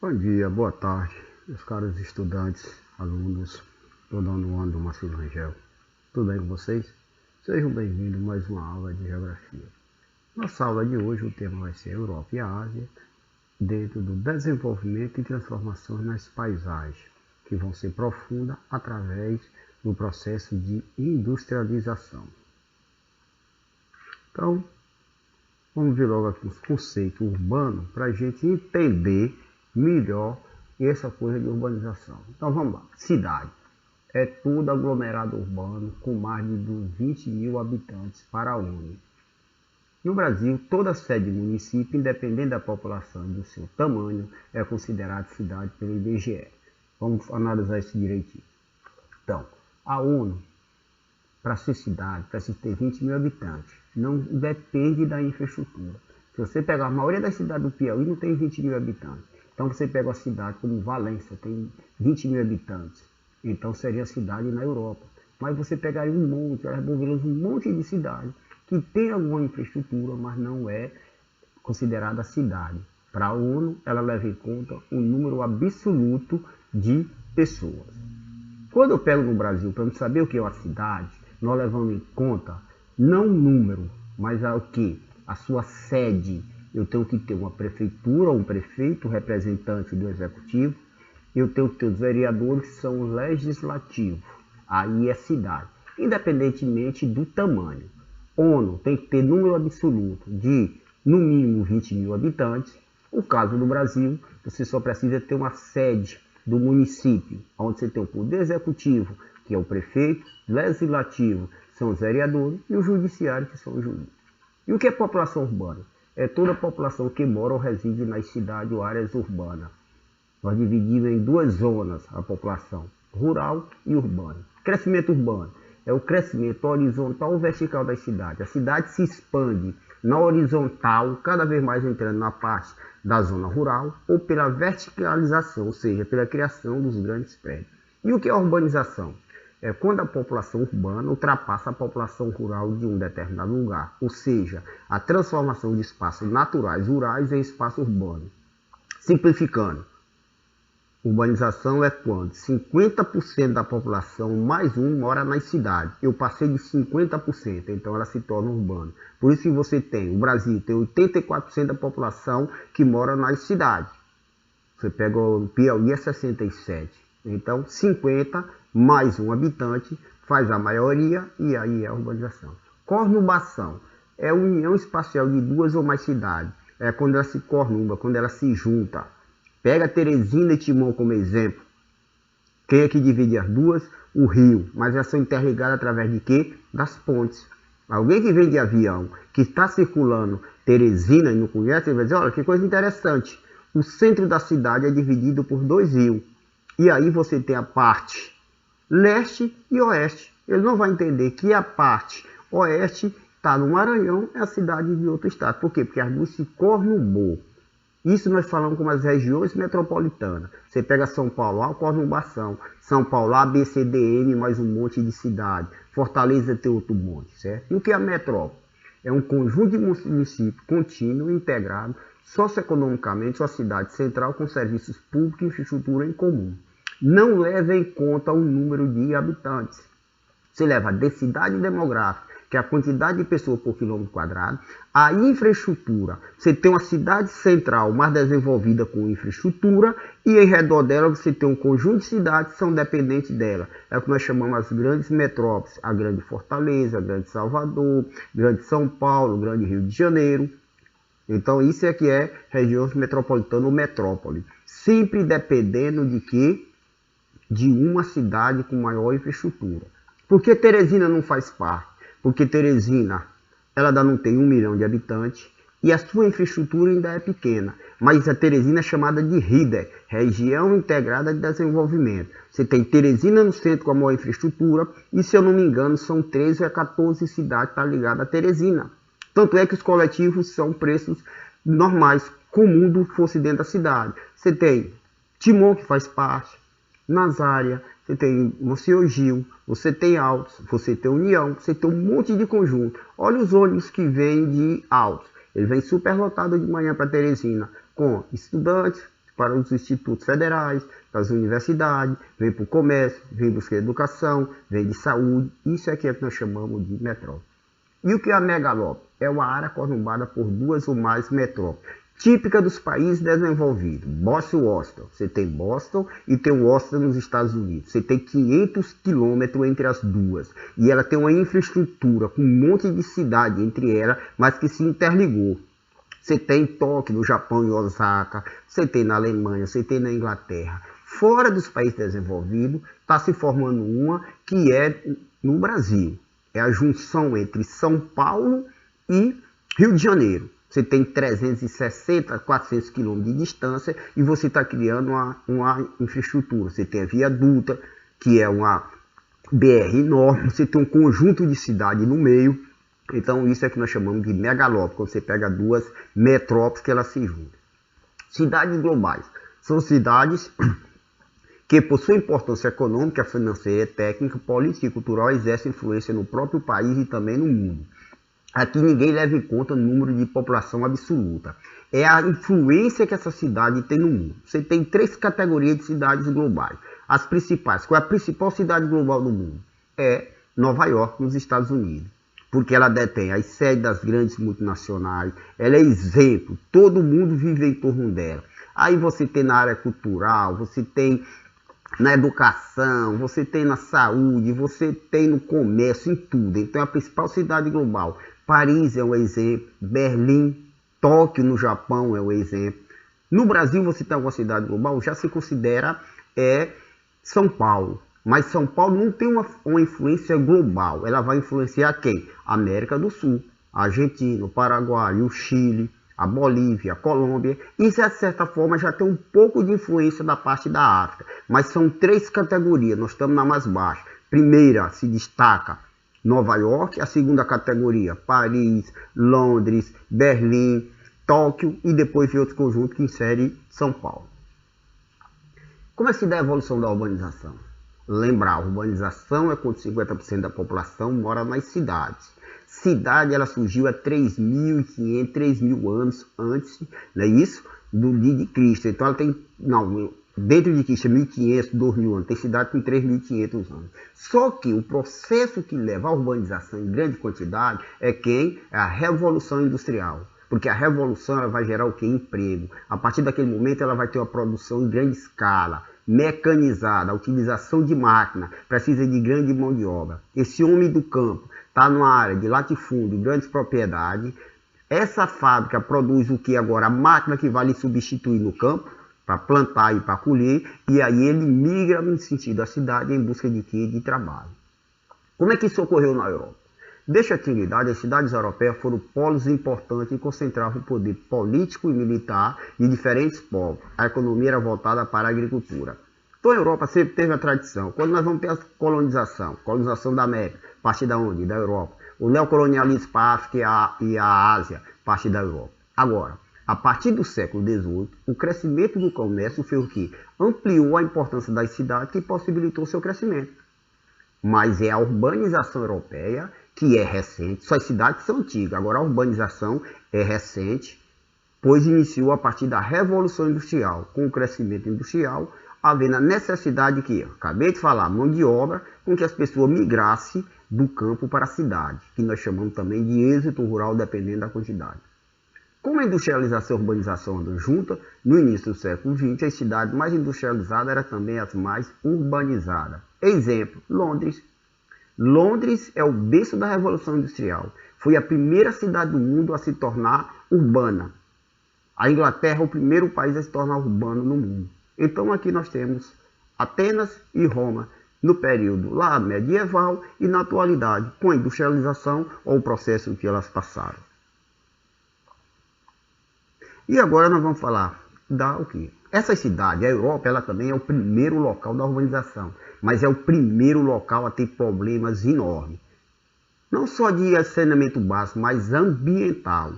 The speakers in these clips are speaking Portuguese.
Bom dia, boa tarde, meus caros estudantes, alunos, do nono ano do Marcelo Rangel. Tudo bem com vocês? Sejam bem-vindos a mais uma aula de Geografia. Nossa aula de hoje, o tema vai ser Europa e a Ásia, dentro do desenvolvimento e transformações nas paisagens, que vão ser profundas através do processo de industrialização. Então, vamos ver logo aqui os conceitos urbanos para a gente entender melhor essa coisa de urbanização. Então vamos lá. Cidade é todo aglomerado urbano com mais de 20 mil habitantes para a ONU. No Brasil, toda sede de município, independente da população e do seu tamanho, é considerada cidade pelo IBGE. Vamos analisar isso direitinho. Então, a ONU, para ser cidade, precisa ter 20 mil habitantes. Não depende da infraestrutura. Se você pegar a maioria das cidades do Piauí, não tem 20 mil habitantes. Então você pega uma cidade como Valência, tem 20 mil habitantes. Então seria cidade na Europa. Mas você pegaria um monte de cidade que tem alguma infraestrutura, mas não é considerada cidade. Para a ONU, ela leva em conta o número absoluto de pessoas. Quando eu pego no Brasil, para saber o que é uma cidade, nós levamos em conta não o número, mas o que? A sua sede. Eu tenho que ter uma prefeitura, um prefeito, representante do executivo. Eu tenho que ter os vereadores, que são o legislativo. Aí é cidade, independentemente do tamanho. ONU tem que ter número absoluto de, no mínimo, 20 mil habitantes. No caso do Brasil, você só precisa ter uma sede do município, onde você tem o poder executivo, que é o prefeito, legislativo, são os vereadores, e o judiciário, que são os juízes. E o que é população urbana? É toda a população que mora ou reside nas cidades ou áreas urbanas. Nós dividimos em duas zonas a população, rural e urbana. Crescimento urbano é o crescimento horizontal ou vertical das cidades. A cidade se expande na horizontal, cada vez mais entrando na parte da zona rural, ou pela verticalização, ou seja, pela criação dos grandes prédios. E o que é a urbanização? É quando a população urbana ultrapassa a população rural de um determinado lugar, ou seja, a transformação de espaços naturais rurais em espaço urbano. Simplificando, urbanização é quando 50% da população mais um mora nas cidades. Eu passei de 50%, então ela se torna urbana. Por isso que você tem, o Brasil tem 84% da população que mora nas cidades. Você pega o Piauí é 67%. Então 50 mais um habitante faz a maioria e aí é a urbanização. Conurbação é a união espacial de duas ou mais cidades. É quando ela se conurba, quando ela se junta. Pega Teresina e Timon como exemplo. Quem é que divide as duas? O rio. Mas elas são interligadas através de quê? Das pontes. Alguém que vem de avião, que está circulando Teresina e não conhece, ele vai dizer, olha que coisa interessante. O centro da cidade é dividido por dois rios. E aí você tem a parte leste e oeste. Ele não vai entender que a parte oeste está no Maranhão, é a cidade de outro estado. Por quê? Porque as duas se conurbaram. Isso nós falamos como as regiões metropolitanas. Você pega São Paulo, a conurbação. São Paulo, A, B, C, D, N, mais um monte de cidade. Fortaleza tem outro monte, certo? E o que é a metrópole? É um conjunto de municípios contínuo, integrado, socioeconomicamente, uma cidade central com serviços públicos e infraestrutura em comum. Não leva em conta o número de habitantes. Você leva a densidade demográfica, que é a quantidade de pessoas por quilômetro quadrado, a infraestrutura. Você tem uma cidade central mais desenvolvida com infraestrutura e em redor dela você tem um conjunto de cidades que são dependentes dela. É o que nós chamamos as grandes metrópoles, a grande Fortaleza, a grande Salvador, grande São Paulo, grande Rio de Janeiro. Então isso é que é regiões metropolitanas ou metrópole. Sempre dependendo de quê? De uma cidade com maior infraestrutura. Por que Teresina não faz parte? Porque Teresina, ela ainda não tem 1 milhão de habitantes e a sua infraestrutura ainda é pequena. Mas a Teresina é chamada de RIDE, Região Integrada de Desenvolvimento. Você tem Teresina no centro com a maior infraestrutura e, se eu não me engano, são 13 a 14 cidades que estão ligadas a Teresina. Tanto é que os coletivos são preços normais, comum do que fosse dentro da cidade. Você tem Timon, que faz parte, Nazária, você tem Monsenhor Gil, você tem Altos, você tem União, você tem um monte de conjunto. Olha os ônibus que vêm de Altos. Ele vem superlotado de manhã para Teresina, com estudantes, para os institutos federais, para as universidades, vem para o comércio, vem buscar educação, vem de saúde. Isso é que nós chamamos de metrópole. E o que é a megalópole? É uma área conurbada por duas ou mais metrópoles, típica dos países desenvolvidos. Boston e Washington. Você tem Boston e tem Washington nos Estados Unidos. Você tem 500 quilômetros entre as duas. E ela tem uma infraestrutura com um monte de cidade entre elas, mas que se interligou. Você tem Tóquio, no Japão, e Osaka. Você tem na Alemanha, você tem na Inglaterra. Fora dos países desenvolvidos, está se formando uma que é no Brasil. É a junção entre São Paulo e Rio de Janeiro. Você tem 360, 400 quilômetros de distância e você está criando uma infraestrutura. Você tem a Via Dutra, que é uma BR enorme. Você tem um conjunto de cidades no meio. Então isso é que nós chamamos de megalópole, quando você pega duas metrópoles que elas se juntam. Cidades globais. São cidades que possuem importância econômica, financeira, técnica, política e cultural, exercem influência no próprio país e também no mundo. Aqui ninguém leva em conta o número de população absoluta. É a influência que essa cidade tem no mundo. Você tem 3 categorias de cidades globais. As principais. Qual é a principal cidade global do mundo? É Nova York, nos Estados Unidos. Porque ela detém as sedes das grandes multinacionais. Ela é exemplo. Todo mundo vive em torno dela. Aí você tem na área cultural, você tem na educação, você tem na saúde, você tem no comércio, em tudo. Então é a principal cidade global. Paris é um exemplo, Berlim, Tóquio no Japão é um exemplo. No Brasil você tem alguma cidade global, já se considera São Paulo. Mas São Paulo não tem uma influência global. Ela vai influenciar quem? América do Sul, a Argentina, o Paraguai, o Chile, a Bolívia, a Colômbia. Isso, de certa forma, já tem um pouco de influência da parte da África. Mas são 3 categorias, nós estamos na mais baixa. Primeira se destaca Nova York, a segunda categoria Paris, Londres, Berlim, Tóquio e depois vem outro conjunto que insere São Paulo. Como é que se dá a evolução da urbanização? Lembrar, a urbanização é quando 50% da população mora nas cidades. Cidade, ela surgiu há 3.500, 3.000 anos antes, não é isso? Do dia de Cristo. Então ela tem, não, dentro de Cristo é 1.500, 2.000 anos. Tem cidade com 3.500 anos. Só que o processo que leva à urbanização em grande quantidade é quem? É a Revolução Industrial. Porque a revolução ela vai gerar o que? Emprego. A partir daquele momento ela vai ter uma produção em grande escala, mecanizada, a utilização de máquina, precisa de grande mão de obra. Esse homem do campo está numa área de latifúndio, grandes propriedades. Essa fábrica produz o que agora? A máquina que vai lhe substituir no campo, para plantar e para colher, e aí ele migra no sentido da cidade em busca de quê? De trabalho. Como é que isso ocorreu na Europa? Desde a antiguidade, as cidades europeias foram polos importantes e concentravam o poder político e militar de diferentes povos. A economia era voltada para a agricultura. Então a Europa sempre teve a tradição. Quando nós vamos ter a colonização da América, parte da onde? Da Europa. O neocolonialismo para a África e a Ásia, parte da Europa. Agora, a partir do século XVIII, o crescimento do comércio fez o quê? Ampliou a importância das cidades que possibilitou seu crescimento. Mas é a urbanização europeia que é recente. Só as cidades são antigas. Agora a urbanização é recente, pois iniciou a partir da Revolução Industrial. Com o crescimento industrial, havendo a necessidade que, acabei de falar, mão de obra, com que as pessoas migrassem do campo para a cidade, que nós chamamos também de êxito rural, dependendo da quantidade. Como a industrialização e a urbanização andam juntas, no início do século XX, as cidades mais industrializadas eram também as mais urbanizadas. Exemplo, Londres. Londres é o berço da Revolução Industrial. Foi a primeira cidade do mundo a se tornar urbana. A Inglaterra é o primeiro país a se tornar urbano no mundo. Então aqui nós temos Atenas e Roma, no período lá medieval e na atualidade, com a industrialização ou o processo que elas passaram. E agora nós vamos falar o quê? Essa cidade, a Europa, ela também é o primeiro local da urbanização, mas é o primeiro local a ter problemas enormes. Não só de saneamento básico, mas ambiental.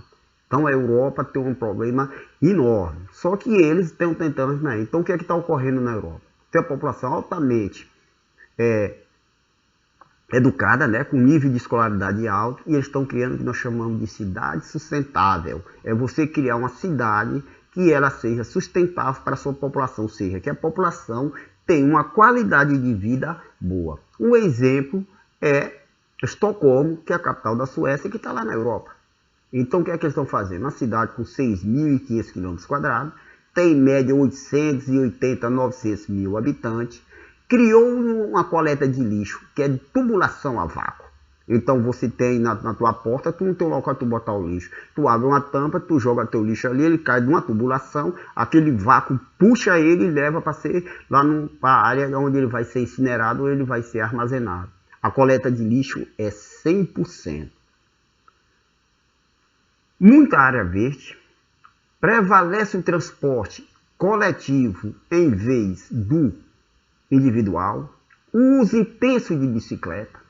Então a Europa tem um problema enorme. Só que eles estão tentando, né? Então o que é que está ocorrendo na Europa? Tem a população altamente educada, né, com nível de escolaridade alto, e eles estão criando o que nós chamamos de cidade sustentável. É você criar uma cidade que ela seja sustentável para a sua população, ou seja, que a população tenha uma qualidade de vida boa. Um exemplo é Estocolmo, que é a capital da Suécia, que está lá na Europa. Então, o que é que eles estão fazendo? Uma cidade com 6.500 km², tem em média 880 a 900 mil habitantes, criou uma coleta de lixo, que é de tubulação a vácuo. Então, você tem na tua porta, tu não tem um local para tu botar o lixo. Tu abre uma tampa, tu joga teu lixo ali, ele cai de uma tubulação, aquele vácuo puxa ele e leva para ser lá para a área onde ele vai ser incinerado ou ele vai ser armazenado. A coleta de lixo é 100%. Muita área verde, prevalece o transporte coletivo em vez do individual, uso intenso de bicicleta,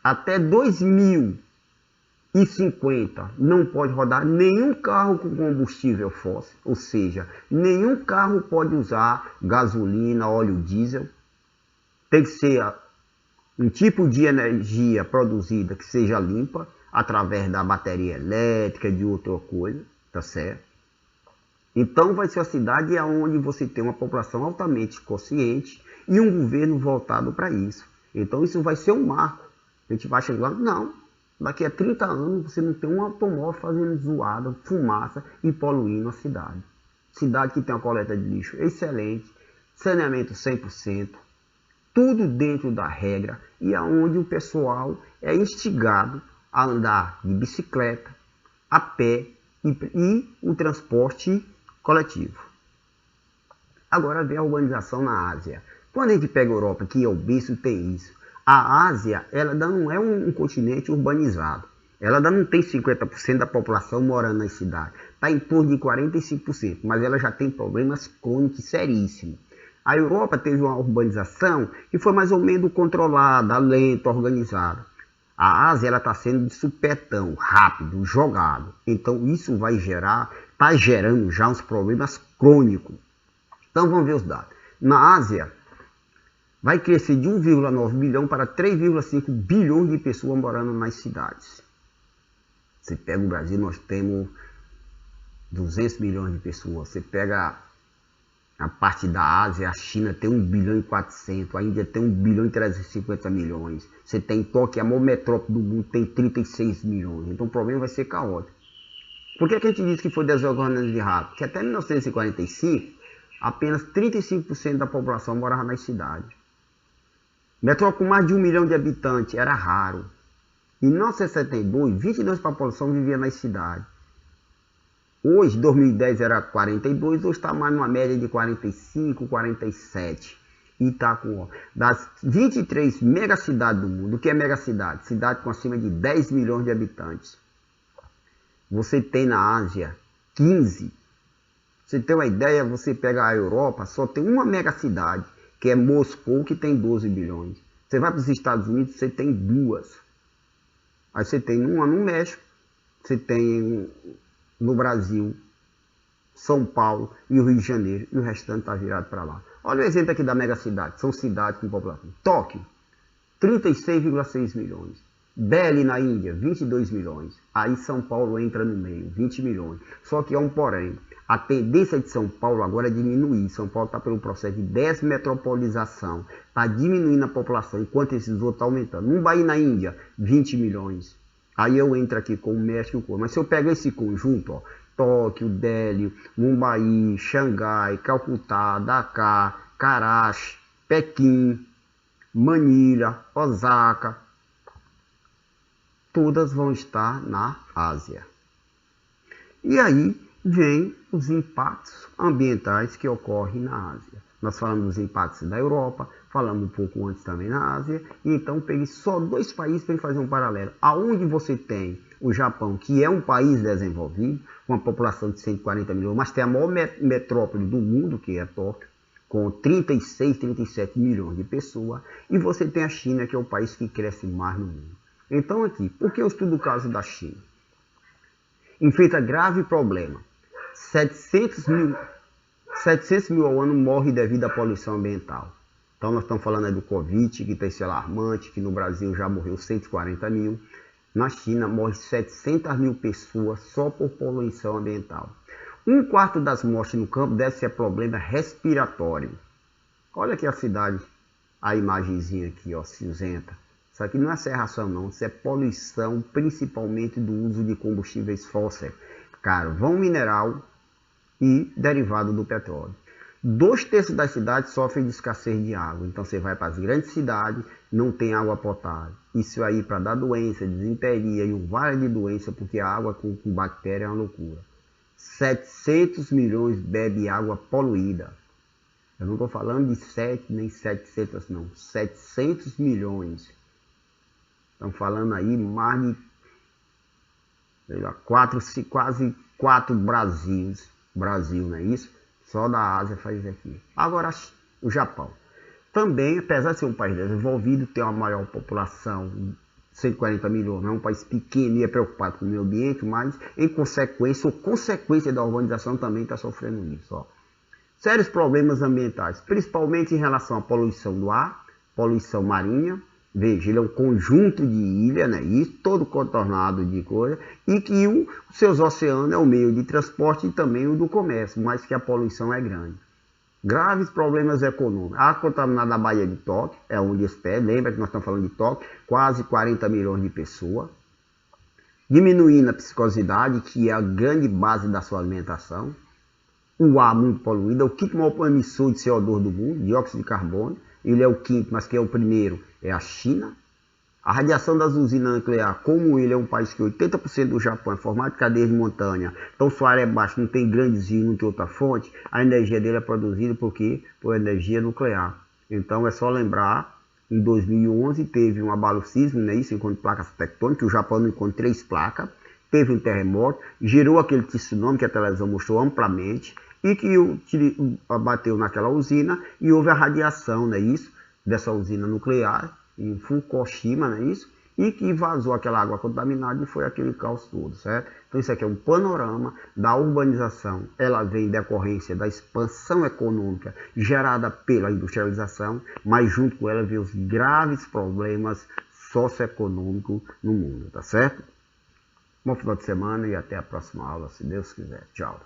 até 2050 não pode rodar nenhum carro com combustível fóssil, ou seja, nenhum carro pode usar gasolina, óleo diesel, tem que ser um tipo de energia produzida que seja limpa, através da bateria elétrica, de outra coisa, tá certo? Então vai ser a cidade onde você tem uma população altamente consciente e um governo voltado para isso. Então isso vai ser um marco. A gente vai chegar lá, não, daqui a 30 anos você não tem um automóvel fazendo zoada, fumaça e poluindo a cidade. Cidade que tem uma coleta de lixo excelente, saneamento 100%, tudo dentro da regra e aonde o pessoal é instigado a andar de bicicleta, a pé e o transporte coletivo. Agora vem a urbanização na Ásia. Quando a gente pega a Europa, que é o berço, tem isso. A Ásia, ela ainda não é um continente urbanizado. Ela ainda não tem 50% da população morando nas cidades. Está em torno de 45%, mas ela já tem problemas crônicos seríssimos. A Europa teve uma urbanização que foi mais ou menos controlada, lenta, organizada. A Ásia está sendo de supetão, rápido, jogado. Então isso vai gerar, está gerando já uns problemas crônicos. Então vamos ver os dados. Na Ásia, vai crescer de 1,9 bilhão para 3,5 bilhões de pessoas morando nas cidades. Você pega o Brasil, nós temos 200 milhões de pessoas. Você pega a parte da Ásia, a China tem 1 bilhão e 400, a Índia tem 1 bilhão e 350 milhões. Você tem Tóquio, a maior metrópole do mundo, tem 36 milhões. Então o problema vai ser caótico. Por que a gente diz que foi desorganizado? Porque até 1945, apenas 35% da população morava nas cidades. Metrópole com mais de 1 milhão de habitantes era raro. Em 1962, 22% da população vivia nas cidades. Hoje, 2010 era 42, hoje está mais numa média de 45, 47. E está com, das 23 megacidades do mundo, o que é megacidade? Cidade com acima de 10 milhões de habitantes. Você tem na Ásia 15. Você tem uma ideia, você pega a Europa, só tem uma megacidade, que é Moscou, que tem 12 bilhões. Você vai para os Estados Unidos, você tem duas. Aí você tem uma no México, você tem no Brasil, São Paulo e o Rio de Janeiro, e o restante está virado para lá. Olha o exemplo aqui da megacidade, são cidades com população. Tóquio, 36,6 milhões. Delhi na Índia, 22 milhões. Aí São Paulo entra no meio, 20 milhões. Só que há um porém. A tendência de São Paulo agora é diminuir. São Paulo está pelo processo de desmetropolização. Está diminuindo a população, enquanto esses outros estão aumentando. Mumbai na Índia, 20 milhões. Aí eu entro aqui com o México e o Cuba. Mas se eu pegar esse conjunto, ó, Tóquio, Delhi, Mumbai, Xangai, Calcutá, Dakar, Karachi, Pequim, Manila, Osaka, todas vão estar na Ásia. E aí vem os impactos ambientais que ocorrem na Ásia. Nós falamos dos impactos da Europa, falamos um pouco antes também na Ásia, e então peguei só 2 países para fazer um paralelo. Aonde você tem o Japão, que é um país desenvolvido, com uma população de 140 milhões, mas tem a maior metrópole do mundo, que é Tóquio, com 36, 37 milhões de pessoas, e você tem a China, que é o país que cresce mais no mundo. Então aqui, por que eu estudo o caso da China? Enfrenta grave problema. 700 mil ao ano morrem devido à poluição ambiental. Então nós estamos falando aí do Covid, que tem esse alarmante, que no Brasil já morreu 140 mil. Na China morre 700 mil pessoas só por poluição ambiental. 1/4 das mortes no campo deve ser problema respiratório. Olha aqui a cidade, a imagenzinha aqui, ó, cinzenta. Isso aqui não é serração não, isso é poluição, principalmente do uso de combustíveis fósseis, carvão mineral e derivado do petróleo. 2/3 das cidades sofrem de escassez de água. Então você vai para as grandes cidades, não tem água potável. Isso aí para dar doença, disenteria e um vale de doença, porque a água com bactéria é uma loucura. 700 milhões bebe água poluída. Eu não estou falando de 7 nem 700 não, 700 milhões. Estamos falando aí mais de quase 4 Brasil, não é isso? Só da Ásia faz isso aqui. Agora o Japão. Também, apesar de ser um país desenvolvido, tem uma maior população, 140 milhões, não é um país pequeno e é preocupado com o meio ambiente, mas em consequência, ou consequência da urbanização também está sofrendo isso. Ó. Sérios problemas ambientais, principalmente em relação à poluição do ar, poluição marinha. Veja, ele é um conjunto de ilhas, né? Isso, todo contornado de coisa, e que os seus oceanos é o meio de transporte e também o do comércio, mas que a poluição é grande. Graves problemas econômicos. A contaminada da Baía de Tóquio, é onde espera, lembra que nós estamos falando de Tóquio, quase 40 milhões de pessoas. Diminuindo a psicosidade, que é a grande base da sua alimentação. O ar muito poluído, é o quinto maior emissor de CO2 do mundo, dióxido de carbono. Ele é o quinto, mas quem é o primeiro é a China. A radiação das usinas nucleares, como ele é um país que 80% do Japão é formado de cadeias de montanha, então se o ar é baixo, não tem grandes rios, não tem outra fonte, a energia dele é produzida por quê? Por energia nuclear. Então é só lembrar, em 2011 teve um abalo sísmico, né, isso enquanto placas tectônicas, o Japão não encontrou 3 placas, teve um terremoto, gerou aquele tsunami que a televisão mostrou amplamente, e que bateu naquela usina e houve a radiação, né, isso, dessa usina nuclear, em Fukushima, não é isso? E que vazou aquela água contaminada e foi aquele caos todo, certo? Então isso aqui é um panorama da urbanização. Ela vem em decorrência da expansão econômica gerada pela industrialização, mas junto com ela vem os graves problemas socioeconômicos no mundo, tá certo? Bom final de semana e até a próxima aula, se Deus quiser. Tchau.